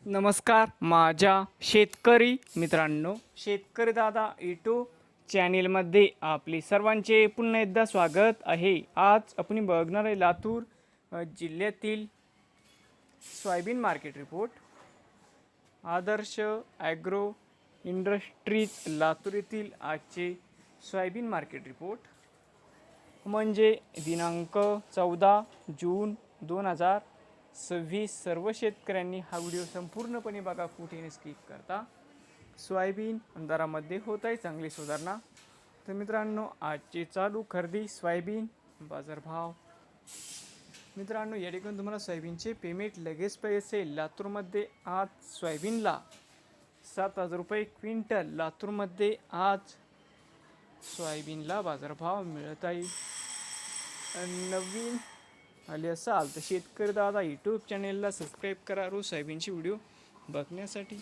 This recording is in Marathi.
नमस्कार माझ्या शेतकरी मित्रांनो, शेतकरी दादा यूट्यूब चॅनेलमध्ये आपले सर्वांचे पुन्हा एकदा स्वागत आहे। आज आपण बघणार आहे लातूर जिल्ह्यातील सोयाबीन मार्केट रिपोर्ट। आदर्श ॲग्रो इंडस्ट्रीज लातूर येथील आजचे सोयाबीन मार्केट रिपोर्ट म्हणजे दिनांक 14 जून 2026। सर्व शेतकऱ्यांनी हा व्हिडिओ संपूर्णपणे बघा, कुठेही स्किप करता। सोयाबीन दरामध्ये होत आहे चांगली सुधारणा। तर मित्रांनो, आजची चालू खरेदी सोयाबीन बाजारभाव। मित्रांनो, या ठिकाणी तुम्हाला सोयाबीनचे पेमेंट लगेच पाहिजे। लातूरमध्ये आज सोयाबीनला 7,000 रुपये क्विंटल। लातूरमध्ये आज सोयाबीनला बाजारभाव मिळत आहे। नवीन आले असाल तर शेतकरी दादा यूट्यूब चॅनेलला सबस्क्राईब करा रोज सोयाबीनचे व्हिडिओ बघण्यासाठी।